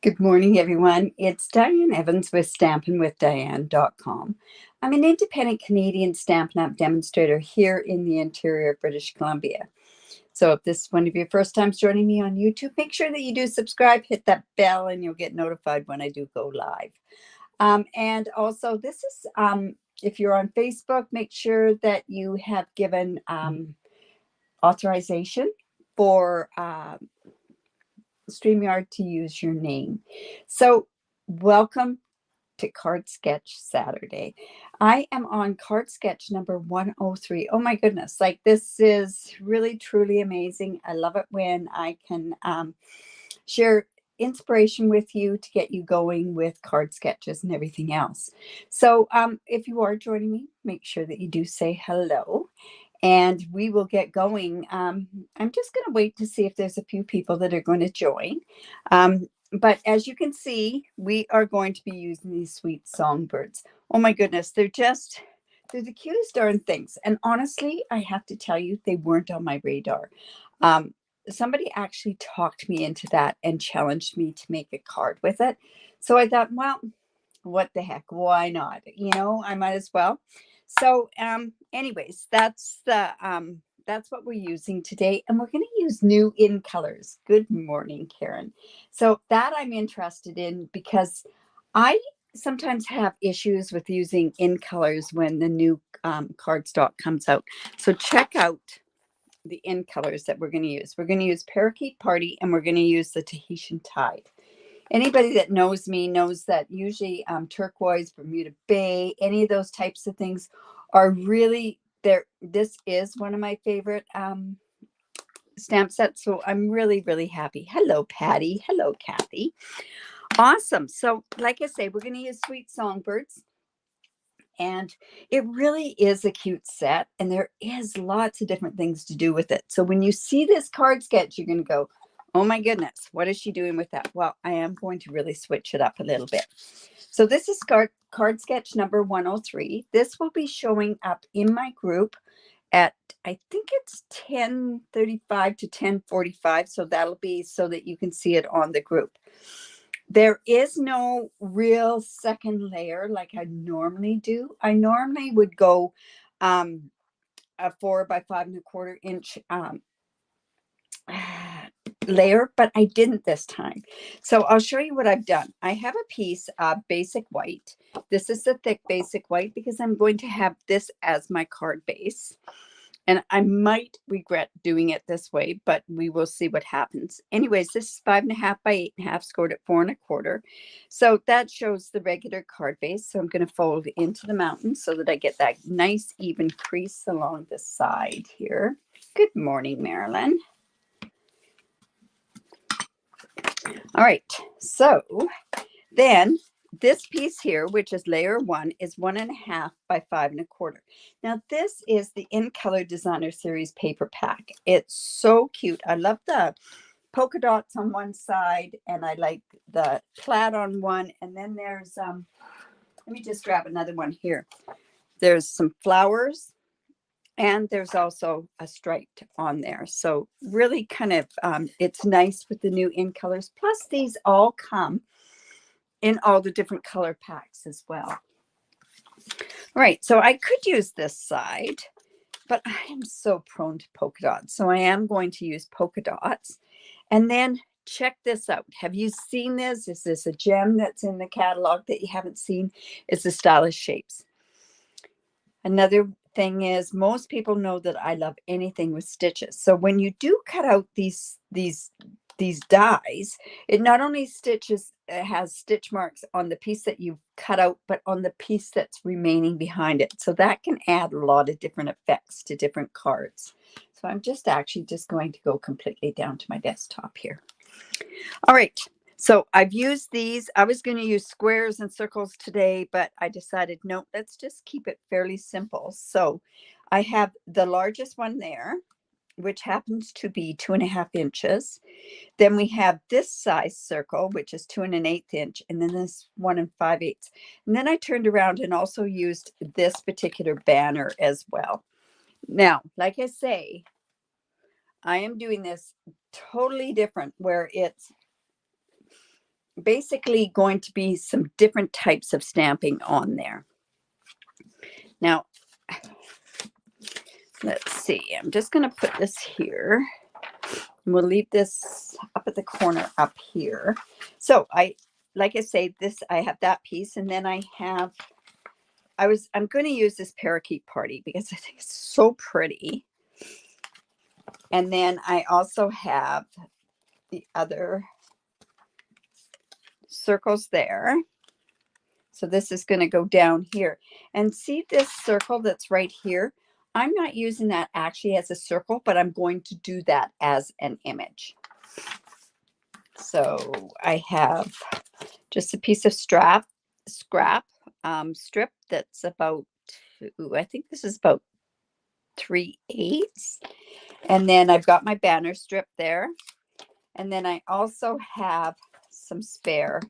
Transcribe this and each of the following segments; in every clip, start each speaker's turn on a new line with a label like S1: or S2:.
S1: Good morning, everyone. It's Diane Evans with stampinwithdiane.com. I'm an independent Canadian Stampin' Up demonstrator here in the interior of British Columbia. So if this is one of your first times joining me on YouTube, make sure that you do subscribe, hit that bell, and you'll get notified when I do go live. And also, this is, if you're on Facebook, make sure that you have given authorization for StreamYard to use your name. So welcome to Card Sketch Saturday. I am on card sketch number 103. Oh my goodness, like this is really truly amazing. I love it when I can share inspiration with you to get you going with card sketches and everything else. So if you are joining me, make sure that you do say hello and we will get going. I'm just going to wait to see if there's a few people that are going to join. But as you can see, we are going to be using these sweet songbirds. Oh my goodness, they're the cutest darn things. And honestly, I have to tell you, they weren't on my radar. Somebody actually talked me into that and challenged me to make a card with it. So I thought, well, what the heck? Why not? I might as well. So, anyways, that's what we're using today, and we're going to use new in colors. Good morning, Karen. So that I'm interested in because I sometimes have issues with using in colors when the new cardstock comes out. So check out the in colors that we're going to use. We're going to use Parakeet Party, and we're going to use the Tahitian Tide. Anybody that knows me knows that usually turquoise, Bermuda Bay, any of those types of things are really there. This is one of my favorite stamp sets. So I'm really, really happy. Hello, Patty. Hello, Kathy. Awesome. So like I say, we're going to use Sweet Songbirds. And it really is a cute set. And there is lots of different things to do with it. So when you see this card sketch, you're going to go, oh my goodness, what is she doing with that? Well, I am going to really switch it up a little bit. So this is card sketch number 103. This will be showing up in my group at, I think it's 10:35 to 10:45. So that'll be so that you can see it on the group. There is no real second layer like I normally do. I normally would go a 4 by 5 1/4 inch layer, but I didn't this time. So I'll show you what I've done. I have a piece of basic white. This is the thick basic white because I'm going to have this as my card base. And I might regret doing it this way, but we will see what happens. Anyways, this is 5.5 by 8.5, scored at 4 1/4. So that shows the regular card base. So I'm going to fold into the mountain so that I get that nice even crease along the side here. Good morning, Marilyn. All right, so then this piece here, which is layer 1, is 1.5 by 5 1/4. Now this is the In Color Designer Series paper pack. It's so cute. I love the polka dots on one side, and I like the plaid on one. And then there's let me just grab another one here. There's some flowers, and there's also a stripe on there. So really kind of it's nice with the new in colors. Plus these all come in all the different color packs as well. All right, so I could use this side, but I am so prone to polka dots. So I am going to use polka dots. And then check this out. Have you seen this? Is this a gem that's in the catalog that you haven't seen? It's the Stylish Shapes. Another thing is most people know that I love anything with stitches. So when you do cut out these dies, it not only has stitch marks on the piece that you've cut out, but on the piece that's remaining behind it. So that can add a lot of different effects to different cards. So I'm just going to go completely down to my desktop here. All right. So I've used these. I was going to use squares and circles today, but I decided, no, let's just keep it fairly simple. So I have the largest one there, which happens to be 2.5 inches. Then we have this size circle, which is 2 1/8 inch, and then this 1 5/8. And then I turned around and also used this particular banner as well. Now, like I say, I am doing this totally different where it's basically going to be some different types of stamping on there. Now, let's see. I'm just going to put this here. And we'll leave this up at the corner up here. So like I say, I have that piece, and then I'm going to use this parakeet party because I think it's so pretty. And then I also have the other circles there. So this is going to go down here. And see this circle that's right here? I'm not using that actually as a circle, but I'm going to do that as an image. So I have just a piece of scrap strip that's about, I think this is about 3/8. And then I've got my banner strip there. And then I also have some spare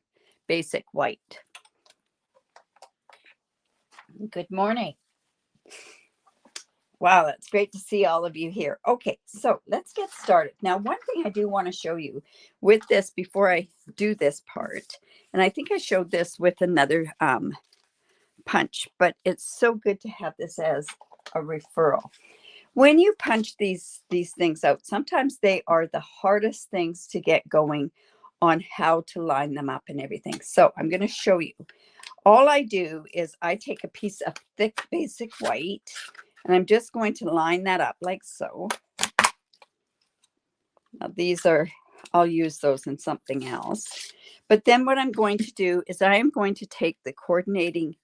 S1: basic white. Good morning. Wow, that's great to see all of you here. Okay, so let's get started. Now, one thing I do want to show you with this before I do this part, and I think I showed this with another punch, but it's so good to have this as a referral. When you punch these things out, sometimes they are the hardest things to get going on how to line them up and everything. So I'm going to show you. All I do is I take a piece of thick basic white, and I'm just going to line that up like so. Now I'll use those in something else. But then what I'm going to do is I am going to take the coordinating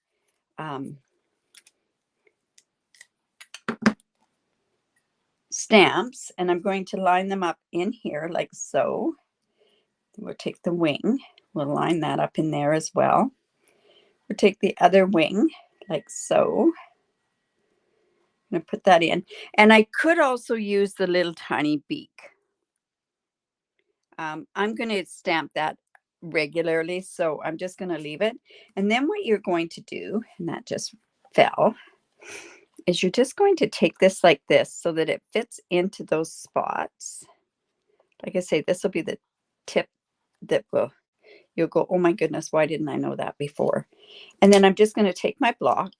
S1: stamps, and I'm going to line them up in here like so. We'll take the wing. We'll line that up in there as well. We'll take the other wing like so. I'm going to put that in. And I could also use the little tiny beak. I'm going to stamp that regularly, so I'm just going to leave it. And then what you're going to do, and that just fell, is you're just going to take this like this so that it fits into those spots. Like I say, this will be the tip that you'll go, oh my goodness, why didn't I know that before? And then I'm just going to take my block,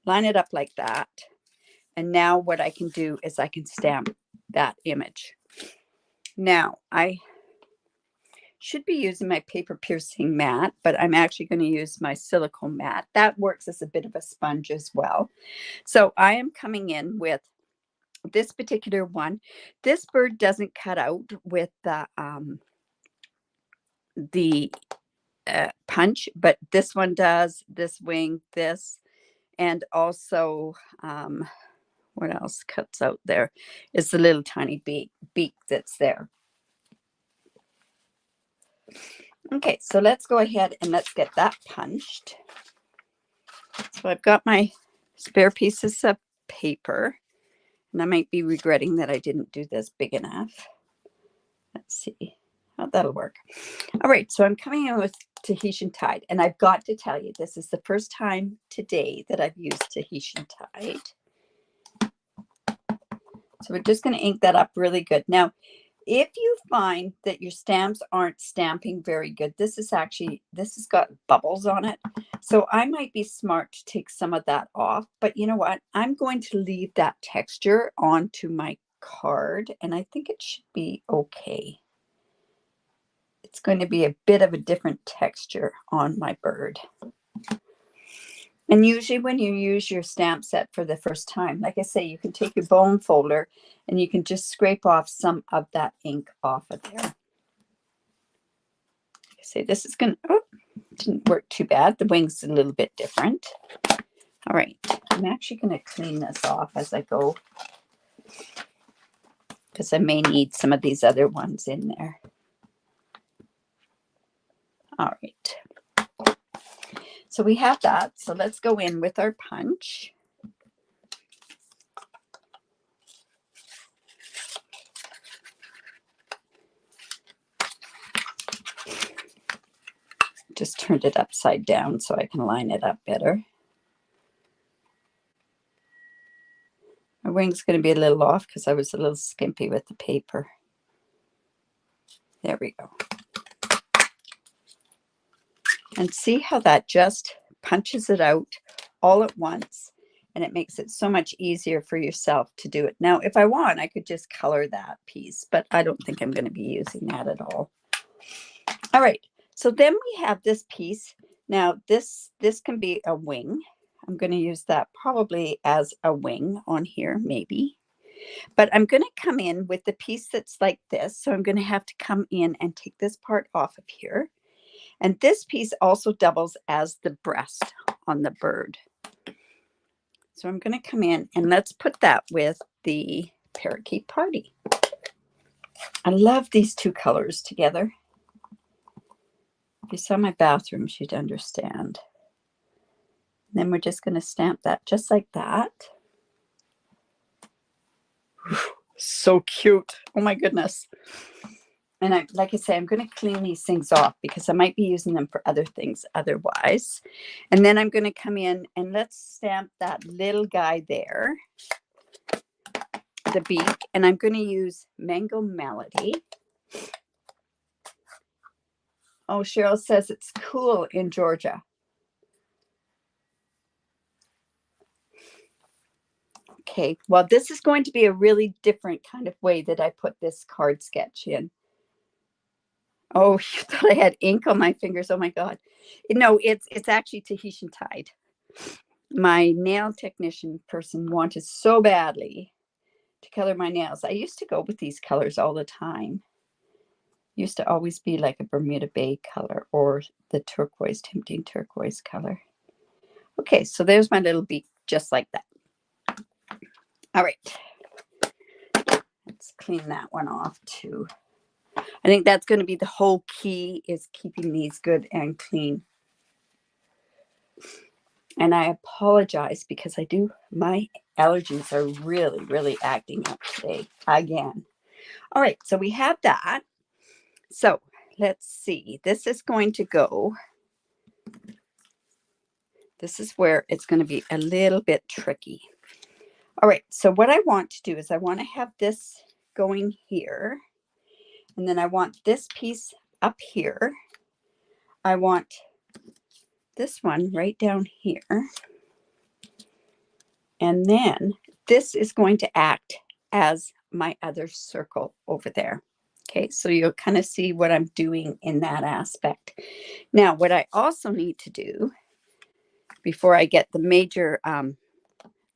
S1: line it up like that. And now what I can do is I can stamp that image. Now, I should be using my paper piercing mat, but I'm actually going to use my silicone mat. That works as a bit of a sponge as well. So I am coming in with this particular one. This bird doesn't cut out with the punch, but this one does, this wing, this, and also what else cuts out there is the little tiny beak that's there. Okay, so let's go ahead and let's get that punched. So I've got my spare pieces of paper, and I might be regretting that I didn't do this big enough. Let's see how that'll work. All right, so I'm coming in with Tahitian Tide, and I've got to tell you, this is the first time today that I've used Tahitian Tide. So we're just going to ink that up really good. Now, if you find that your stamps aren't stamping very good, this has got bubbles on it. So I might be smart to take some of that off. But you know what? I'm going to leave that texture onto my card, and I think it should be okay. It's going to be a bit of a different texture on my bird. And usually when you use your stamp set for the first time, like I say, you can take your bone folder and you can just scrape off some of that ink off of there. Like I say, this is going to, oh, didn't work too bad. The wing's a little bit different. All right, I'm actually going to clean this off as I go, because I may need some of these other ones in there. All right. So we have that. So let's go in with our punch. Just turned it upside down so I can line it up better. My wing's going to be a little off because I was a little skimpy with the paper. There we go. And see how that just punches it out all at once, and it makes it so much easier for yourself to do it. Now, if I want, I could just color that piece, but I don't think I'm going to be using that at all. All right, so then we have this piece. Now, this can be a wing. I'm going to use that probably as a wing on here, maybe. But I'm going to come in with the piece that's like this. So I'm going to have to come in and take this part off of here. And this piece also doubles as the breast on the bird. So I'm going to come in and let's put that with the parakeet party. I love these two colors together. If you saw my bathroom, you'd understand. And then we're just going to stamp that just like that. So cute. Oh my goodness. And like I say, I'm going to clean these things off because I might be using them for other things otherwise. And then I'm going to come in and let's stamp that little guy there, the beak. And I'm going to use Mango Melody. Oh, Cheryl says it's cool in Georgia. Okay, well, this is going to be a really different kind of way that I put this card sketch in. Oh, you thought I had ink on my fingers. Oh my God. No, it's actually Tahitian Tide. My nail technician person wanted so badly to color my nails. I used to go with these colors all the time. Used to always be like a Bermuda Bay color or the turquoise, tempting turquoise color. Okay, so there's my little beak, just like that. All right. Let's clean that one off too. I think that's going to be the whole key, is keeping these good and clean. And I apologize because my allergies are really, really acting up today again. All right, so we have that. So let's see. This is going to go. This is where it's going to be a little bit tricky. All right, so what I want to do is I want to have this going here. And then I want this piece up here. I want this one right down here. And then this is going to act as my other circle over there. Okay, so you'll kind of see what I'm doing in that aspect. Now, what I also need to do before I get the major,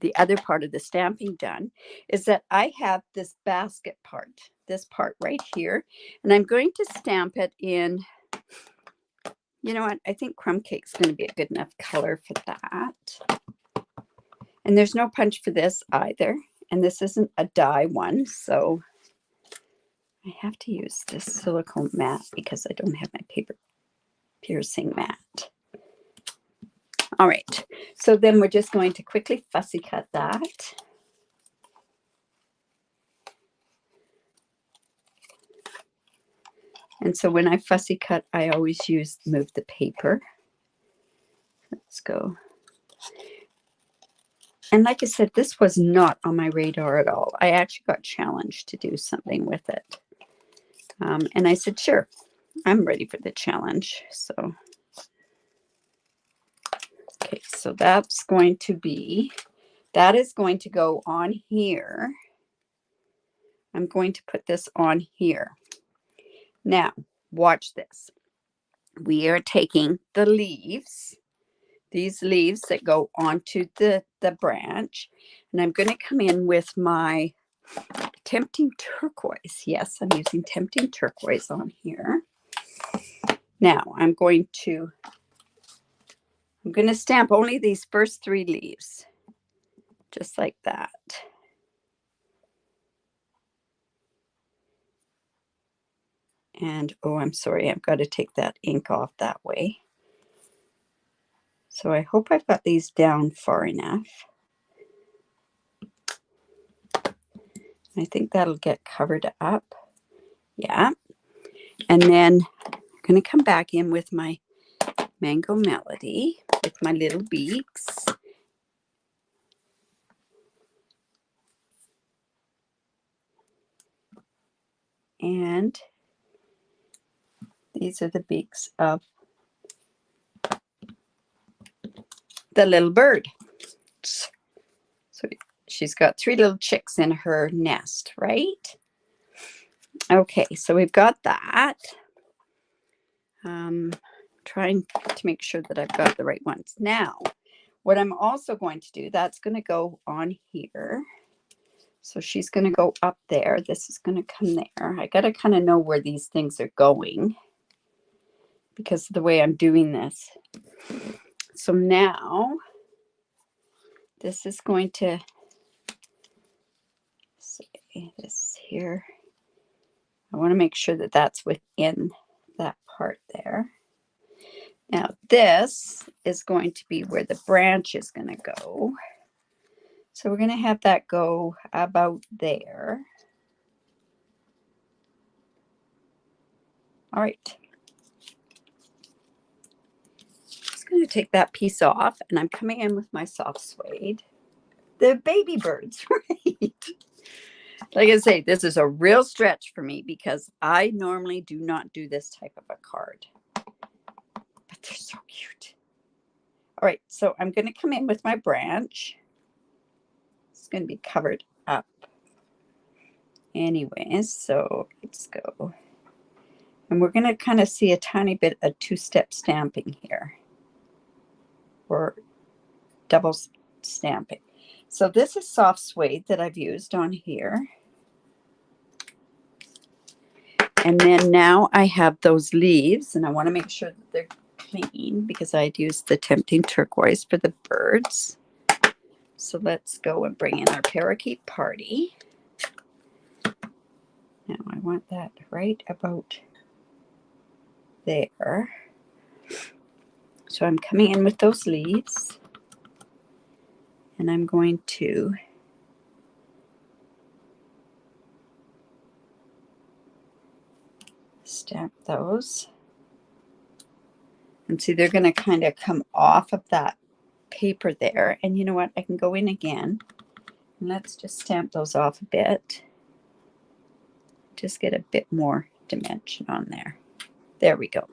S1: the other part of the stamping done, is that I have this basket part, this part right here, and I'm going to stamp it in, you know what, I think crumb cake's going to be a good enough color for that. And there's no punch for this either. And this isn't a die one, so I have to use this silicone mat because I don't have my paper piercing mat. All right, so then we're just going to quickly fussy cut that. And so when I fussy cut, I always move the paper. Let's go. And like I said, this was not on my radar at all. I actually got challenged to do something with it. And I said, sure, I'm ready for the challenge. So, okay, so that is going to go on here. I'm going to put this on here. Now, watch this. We are taking the leaves, these leaves that go onto the branch, and I'm going to come in with my Tempting Turquoise. Yes, I'm using Tempting Turquoise on here. Now, I'm going to stamp only these first 3 leaves, just like that. And, oh, I'm sorry, I've got to take that ink off that way. So I hope I've got these down far enough. I think that'll get covered up. Yeah. And then I'm going to come back in with my Mango Melody with my little beaks. And these are the beaks of the little bird. So she's got 3 little chicks in her nest, right? Okay, so we've got that. Trying to make sure that I've got the right ones. Now, what I'm also going to do, that's going to go on here. So she's going to go up there. This is going to come there. I got to kind of know where these things are going because of the way I'm doing this. So now this is going to say this here. I want to make sure that that's within that part there. Now this is going to be where the branch is going to go. So we're going to have that go about there. All right. Just going to take that piece off, and I'm coming in with my soft suede. The baby birds, right? Like I say, this is a real stretch for me because I normally do not do this type of a card. But they're so cute. All right, so I'm going to come in with my branch. It's going to be covered up. Anyways, so let's go. And we're going to kind of see a tiny bit of 2-step stamping here. Or double stamping. So this is soft suede that I've used on here. And then now I have those leaves, and I want to make sure that they're clean because I'd used the Tempting Turquoise for the birds. So let's go and bring in our parakeet party. Now I want that right about there. So I'm coming in with those leaves, and I'm going to stamp those. And see, they're going to kind of come off of that paper there. And you know what? I can go in again. And let's just stamp those off a bit. Just get a bit more dimension on there. There we go.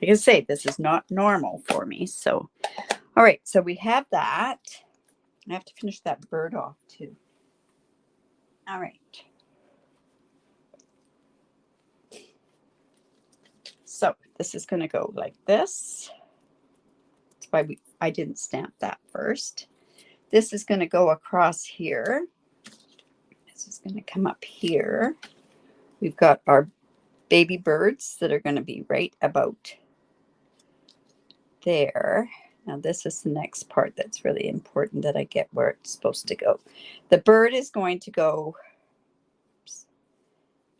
S1: Like I say, this is not normal for me. So, all right. So we have that. I have to finish that bird off too. All right. So this is going to go like this. That's why I didn't stamp that first. This is going to go across here. This is going to come up here. We've got our baby birds that are going to be right about there. Now this is the next part that's really important that I get where it's supposed to go. The bird is going to go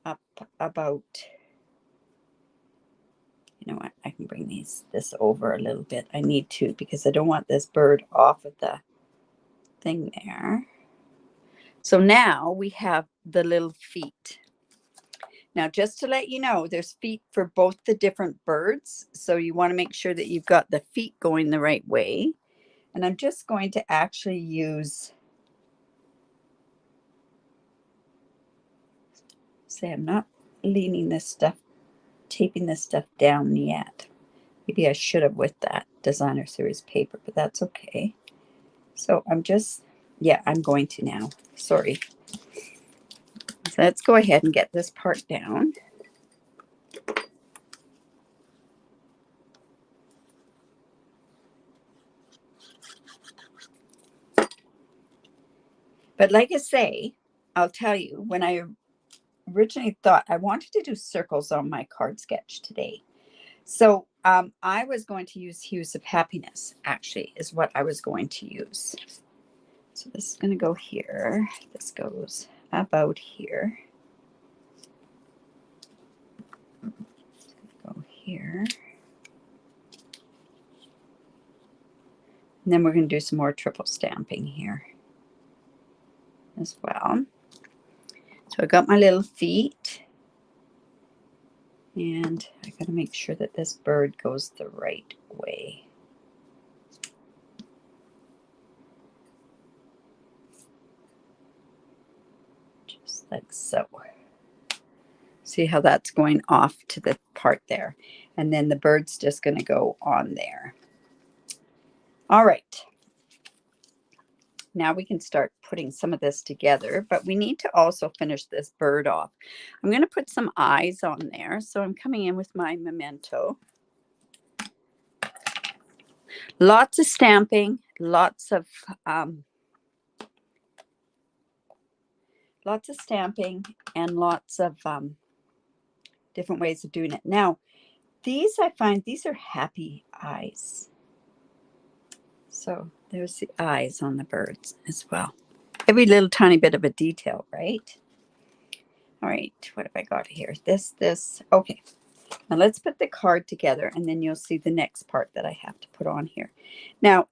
S1: up about, you know what, I can bring this over a little bit. I need to because I don't want this bird off of the thing there. So now we have the little feet. Now, just to let you know, there's feet for both the different birds. So you want to make sure that you've got the feet going the right way. And I'm just going to actually use, say, I'm not leaning this stuff, taping this stuff down yet. Maybe I should have with that designer series paper, but that's okay. So I'm just, yeah, I'm going to now. Sorry. So let's go ahead and get this part down. But like I say, I'll tell you, when I originally thought I wanted to do circles on my card sketch today. So I was going to use Hues of Happiness, actually, is what I was going to use. So this is going to go here. This goes about here. Go here. And then we're going to do some more triple stamping here as well. So I got my little feet. And I got to make sure that this bird goes the right way. Just like so. See how that's going off to the part there. And then the bird's just going to go on there. All right. Now we can start putting some of this together, but we need to also finish this bird off. I'm going to put some eyes on there. So I'm coming in with my memento. Lots of stamping, lots of stamping, and lots of different ways of doing it. Now, these I find, these are happy eyes. So there's the eyes on the birds as well. Every little tiny bit of a detail, right? All right, what have I got here? This. Okay, now let's put the card together, and then you'll see the next part that I have to put on here. Now,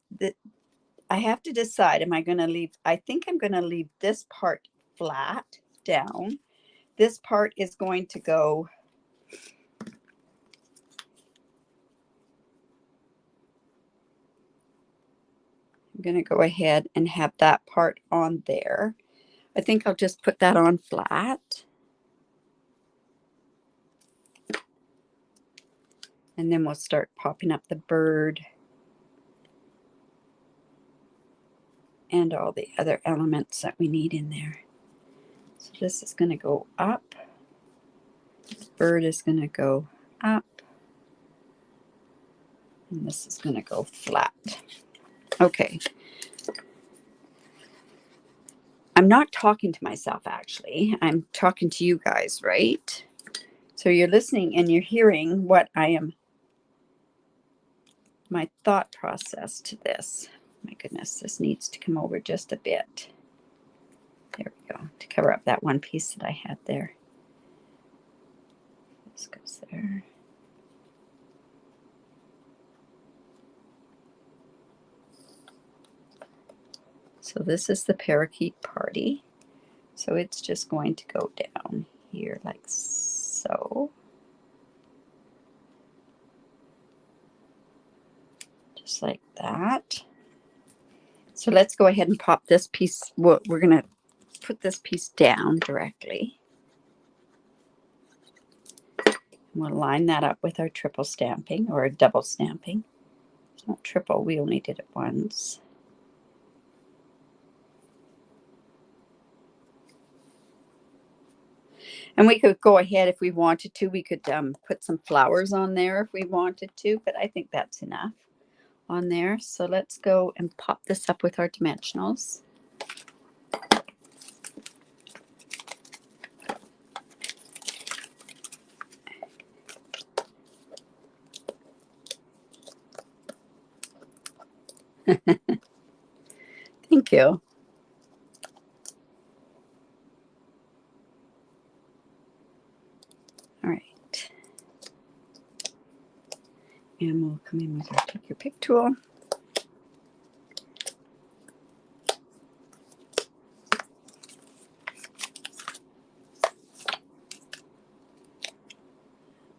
S1: I have to decide, am I going to leave, I think I'm going to leave this part flat down. This part is going to go, I'm going to go ahead and have that part on there. I think I'll just put that on flat. And then we'll start popping up the bird and all the other elements that we need in there. So this is going to go up. Bird is going to go up. And this is going to go flat. Okay. I'm not talking to myself, actually. I'm talking to you guys, right? So you're listening and you're hearing what I am, my thought process to this. My goodness, this needs to come over just a bit. There we go, to cover up that one piece that I had there. This goes there. So this is the parakeet party. So it's just going to go down here like so. Just like that. So let's go ahead and pop this piece. Well, we're going to put this piece down directly. We'll line that up with our triple stamping or double stamping. It's not triple, we only did it once. And we could go ahead if we wanted to. We could put some flowers on there if we wanted to, but I think that's enough on there. So let's go and pop this up with our dimensionals. Thank you. All right. And we'll come in with our Take Your Pick tool.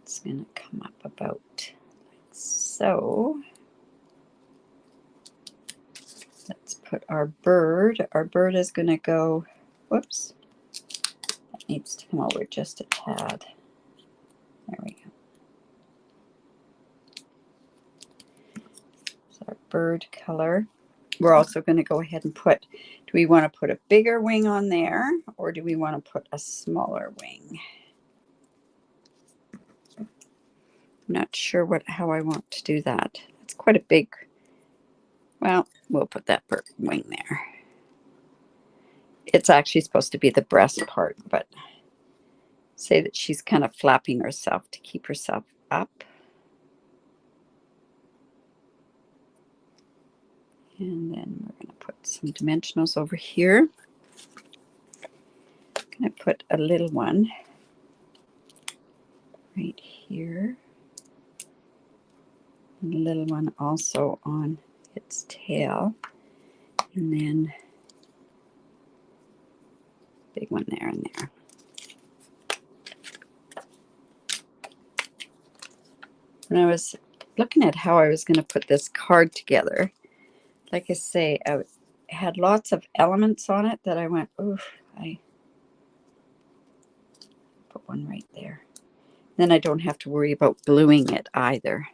S1: It's going to come up about like so. Let's put our bird. Our bird is going to go, whoops, that needs to come over just a tad. There we go. So our bird color. We're also going to go ahead and put, do we want to put a bigger wing on there or do we want to put a smaller wing? I'm not sure how I want to do that. It's quite a big, well, we'll put that bird wing there. It's actually supposed to be the breast part, but say that she's kind of flapping herself to keep herself up. And then we're going to put some dimensionals over here. I'm going to put a little one right here. And a little one also on its tail. And then big one there and there. When I was looking at how I was going to put this card together, like I say, I had lots of elements on it that I went, oof, I put one right there. Then I don't have to worry about gluing it either.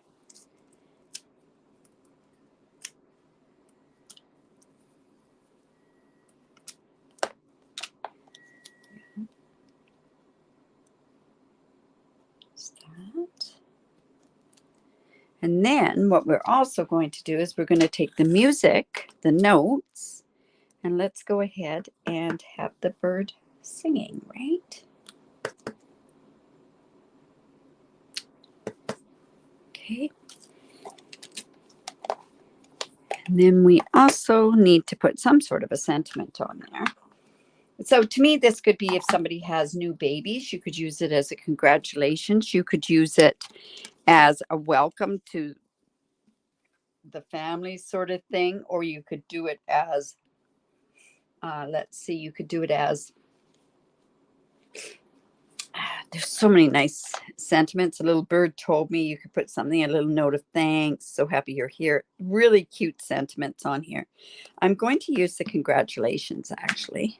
S1: that. And then what we're also going to do is we're going to take the music, the notes, and let's go ahead and have the bird singing, right? Okay. And then we also need to put some sort of a sentiment on there. So to me, this could be if somebody has new babies, you could use it as a congratulations. You could use it as a welcome to the family sort of thing, or you could do it as, let's see, you could do it as, there's so many nice sentiments. A little bird told me, you could put something, a little note of thanks. So happy you're here. Really cute sentiments on here. I'm going to use the congratulations, actually.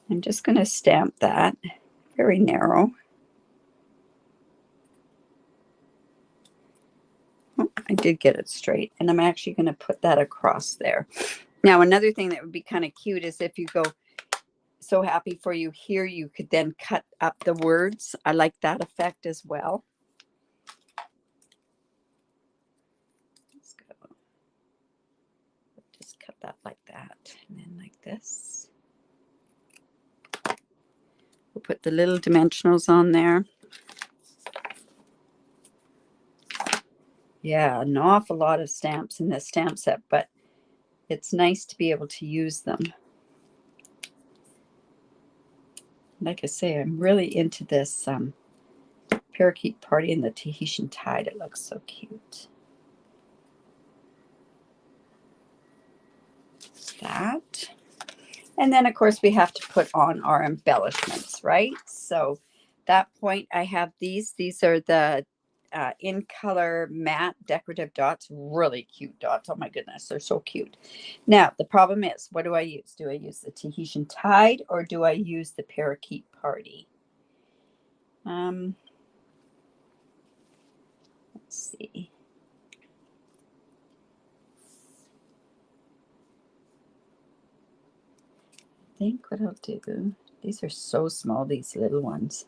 S1: I'm just going to stamp that very narrow. Oh, I did get it straight. And I'm actually going to put that across there. Now, another thing that would be kind of cute is if you go, so happy for you here, you could then cut up the words. I like that effect as well. Let's go. Just cut that like that. And then like this. We'll put the little dimensionals on there. Yeah, an awful lot of stamps in this stamp set, but it's nice to be able to use them. Like I say, I'm really into this parakeet party and the Tahitian tide. It looks so cute. That. And then, of course, we have to put on our embellishments, right? So that point, I have these. These are the in color matte decorative dots. Really cute dots. Oh my goodness, they're so cute. Now, the problem is, what do I use? Do I use the Tahitian tide or do I use the parakeet party? Let's see. I think what I'll do, these are so small, these little ones.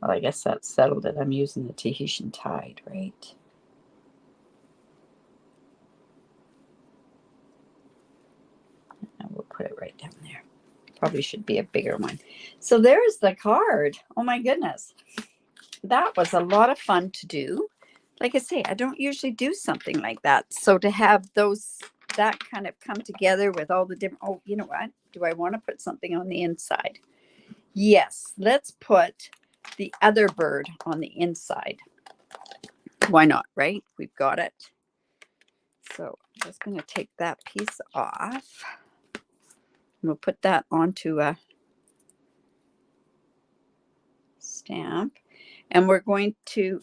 S1: Well, I guess that's settled it. I'm using the Tahitian tide, right? And we'll put it right down there. Probably should be a bigger one. So there's the card. Oh my goodness. That was a lot of fun to do. Like I say, I don't usually do something like that. So to have those, that kind of come together with all the different, oh, you know what? Do I want to put something on the inside? Yes, let's put the other bird on the inside. Why not, right? We've got it. So I'm just going to take that piece off. We'll put that onto a stamp. And we're going to,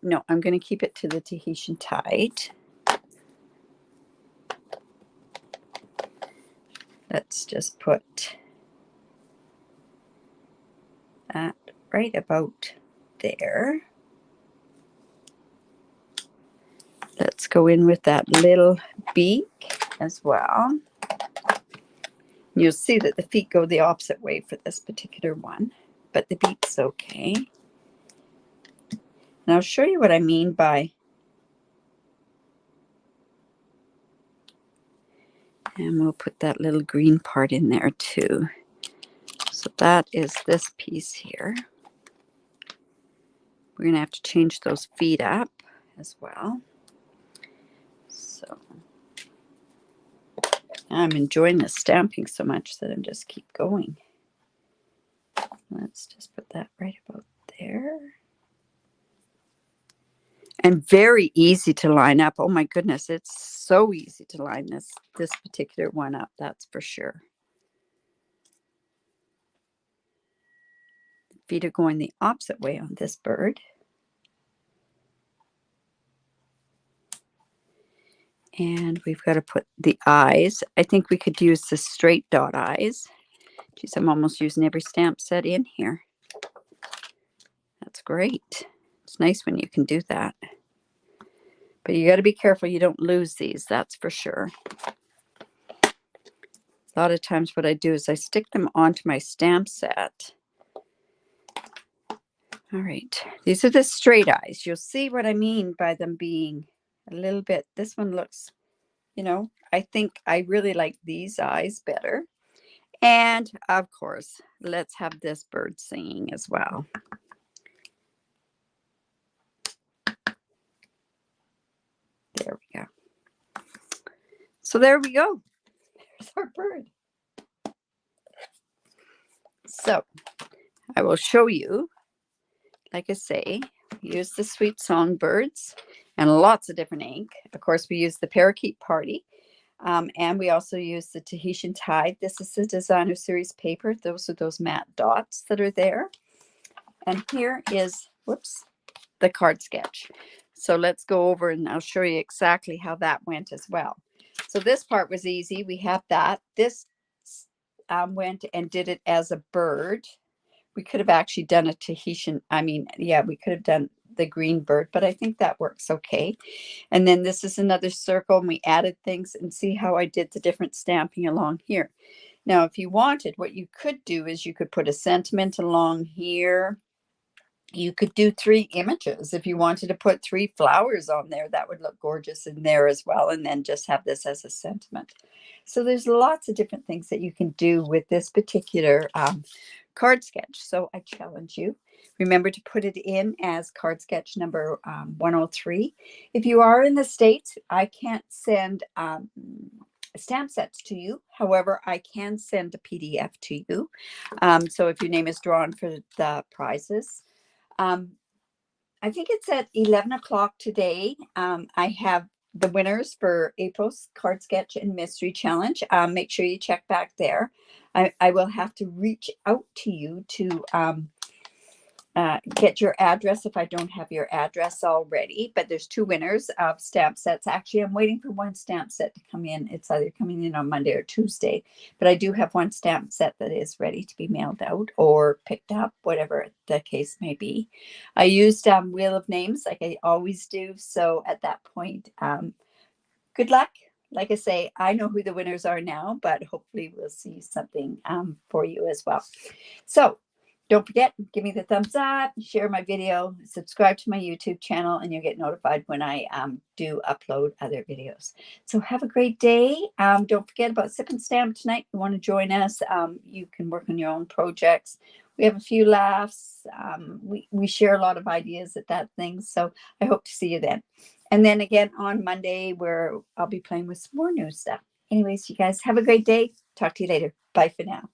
S1: no, I'm going to keep it to the Tahitian tide. Let's just put that right about there. Let's go in with that little beak as well. You'll see that the feet go the opposite way for this particular one, but the beak's okay. And I'll show you what I mean by, and we'll put that little green part in there too. So that is this piece here. We're going to have to change those feet up as well. So I'm enjoying the stamping so much that I'm just keep going. Let's just put that right about there. And very easy to line up. Oh my goodness, it's so easy to line this particular one up, that's for sure. The feet are going the opposite way on this bird. And we've got to put the eyes. I think we could use the straight dot eyes. Geez, I'm almost using every stamp set in here. That's great. It's nice when you can do that. But you got to be careful you don't lose these, that's for sure. A lot of times what I do is I stick them onto my stamp set. All right, these are the straight eyes. You'll see what I mean by them being a little bit, this one looks, you know, I think I really like these eyes better. And of course, let's have this bird singing as well. There we go. So there we go. There's our bird. So I will show you, like I say, use the Sweet Songbirds and lots of different ink. Of course, we use the Parakeet Party. And we also use the Tahitian Tide. This is the Designer Series paper. Those are those matte dots that are there. And here is, whoops, the card sketch. So let's go over and I'll show you exactly how that went as well. So this part was easy. We have that. This went and did it as a bird. We could have actually done a Tahitian, we could have done the green bird, but I think that works okay. And then this is another circle and we added things, and see how I did the different stamping along here. Now, if you wanted, what you could do is you could put a sentiment along here. You could do 3 images. If you wanted to put 3 flowers on there, that would look gorgeous in there as well. And then just have this as a sentiment. So there's lots of different things that you can do with this particular card sketch. So I challenge you. Remember to put it in as card sketch number 103. If you are in the States, I can't send stamp sets to you. However, I can send a PDF to you. So if your name is drawn for the prizes, I think it's at 11 o'clock today. I have the winners for April's card sketch and mystery challenge. Make sure you check back there. I will have to reach out to you to get your address if I don't have your address already. But there's 2 winners of stamp sets. Actually, I'm waiting for 1 stamp set to come in. It's either coming in on Monday or Tuesday. But I do have 1 stamp set that is ready to be mailed out or picked up, whatever the case may be. I used Wheel of Names like I always do. So at that point, good luck. Like I say, I know who the winners are now, but hopefully we'll see something for you as well. So don't forget, give me the thumbs up, share my video, subscribe to my YouTube channel, and you'll get notified when I do upload other videos. So have a great day. Don't forget about Sip and Stamp tonight. If you want to join us, you can work on your own projects. We have a few laughs. We share a lot of ideas at that thing. So I hope to see you then. And then again on Monday, where I'll be playing with some more new stuff. Anyways, you guys have a great day. Talk to you later. Bye for now.